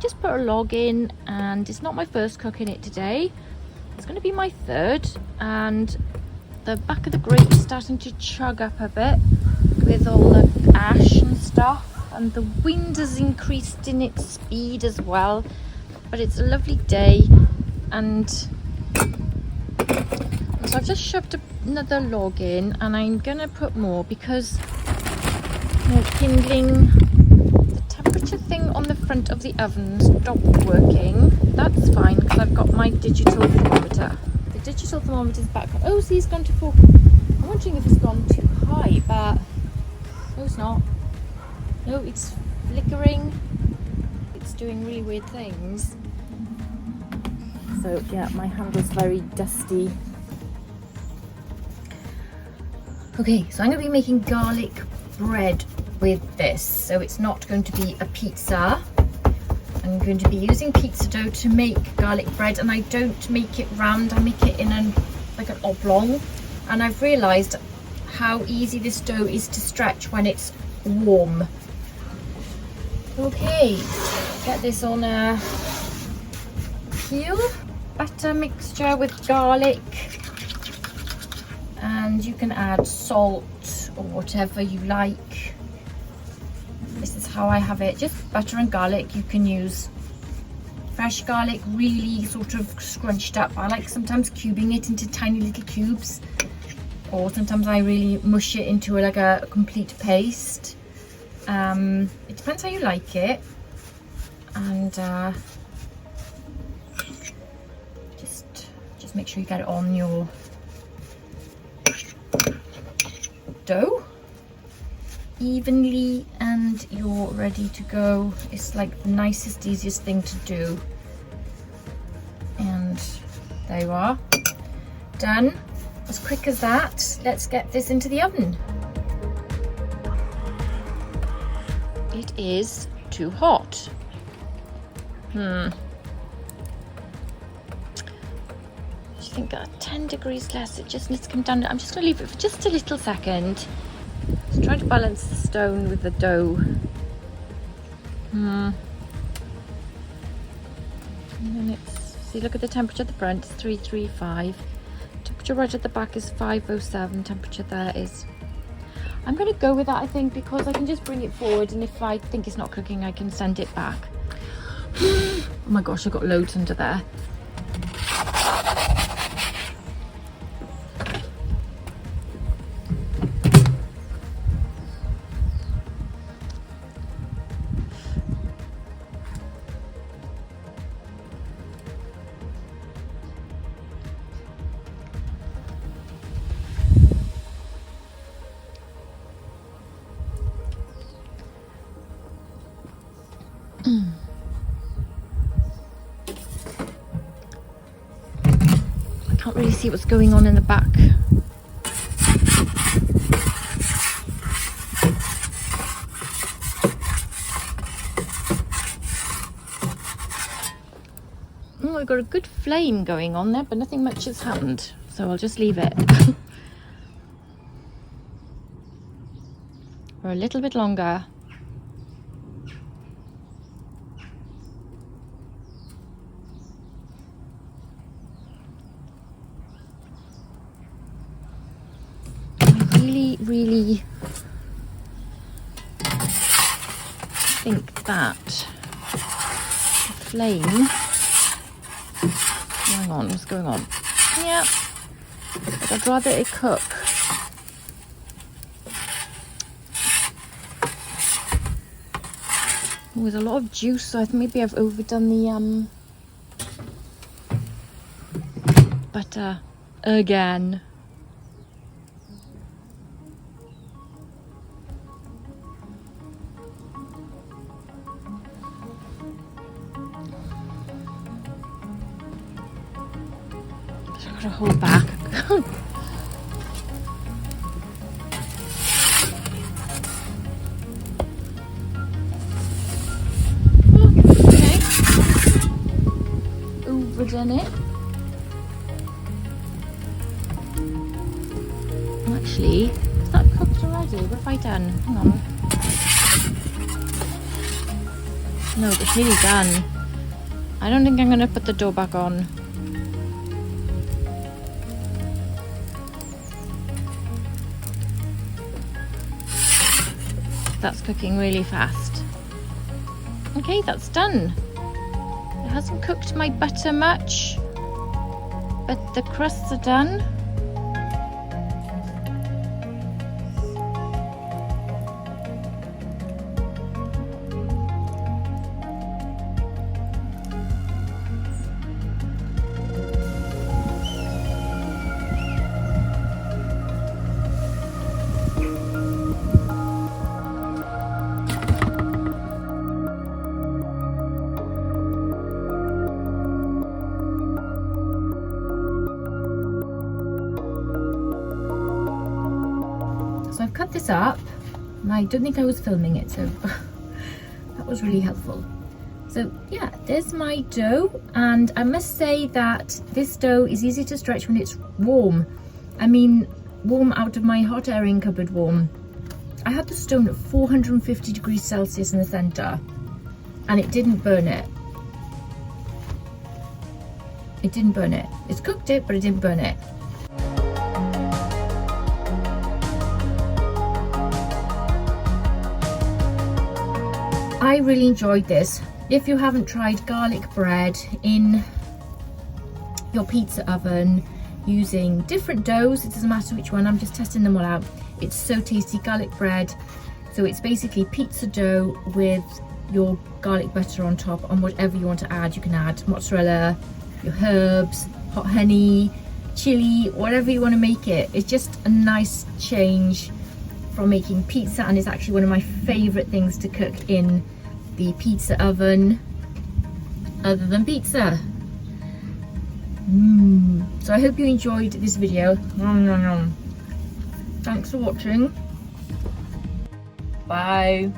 just put a log in, and it's not my first cooking it today. It's going to be my third, and the back of the grate is starting to chug up a bit with all the ash and stuff, and the wind has increased in its speed as well. But it's a lovely day, and so I've just shoved another log in, and I'm gonna put more because kindling, the temperature thing on the front of the oven stopped working. That's fine because I've got my digital thermometer. The digital thermometer is back. Oh, see, it's gone to 4. I'm wondering if it's gone too high, but no, it's not. No, it's flickering. It's doing really weird things. So yeah, my handle's very dusty. Okay, so I'm going to be making garlic bread with this. So it's not going to be a pizza. I'm going to be using pizza dough to make garlic bread, and I don't make it round, I make it in like an oblong. And I've realised how easy this dough is to stretch when it's warm. Okay, get this on a peel. Butter mixture with garlic, and you can add salt or whatever you like. This is how I have it, just butter and garlic. You can use fresh garlic, really sort of scrunched up. I like sometimes cubing it into tiny little cubes, or sometimes I really mush it into like a complete paste. It depends how you like it. And just make sure you get it on your dough evenly, and you're ready to go. It's like the nicest, easiest thing to do. And there you are, done. As quick as that. Let's get this into the oven. It is too hot. I think 10 degrees less. It just needs to come down. I'm just going to leave it for just a little second. Just trying to balance the stone with the dough. And then see, look at the temperature at the front. It's 335. Temperature right at the back is 507. Temperature there is. I'm going to go with that, I think, because I can just bring it forward, and if I think it's not cooking, I can send it back. Oh my gosh, I've got loads under there. I can't really see what's going on in the back. Oh, I've got a good flame going on there, but nothing much has happened, so I'll just leave it for a little bit longer. Really think that the flame, hang on, what's going on? Yeah, but I'd rather it cook. Oh, there's a lot of juice, so I think maybe I've overdone the butter again. I've got to hold back. Okay. Overdone it. Actually, is that cooked already? What have I done? Hang on. No, it's nearly done. I don't think I'm going to put the dough back on. That's cooking really fast. Okay, that's done. It hasn't cooked my butter much, but the crusts are done. So I've cut this up, and I don't think I was filming it, so that was really helpful. So yeah, there's my dough, and I must say that this dough is easy to stretch when it's warm. I mean, warm out of my hot airing cupboard warm. I had the stone at 450 degrees Celsius in the centre, and it didn't burn it. It didn't burn it. It's cooked it, but it didn't burn it. I really enjoyed this. If you haven't tried garlic bread in your pizza oven using different doughs, it doesn't matter which one, I'm just testing them all out. It's so tasty, garlic bread. So it's basically pizza dough with your garlic butter on top, and whatever you want to add, you can add mozzarella, your herbs, hot honey, chili, whatever you want to make it. It's just a nice change from making pizza, and it's actually one of my favorite things to cook in the pizza oven other than pizza. So I hope you enjoyed this video. Thanks for watching. Bye.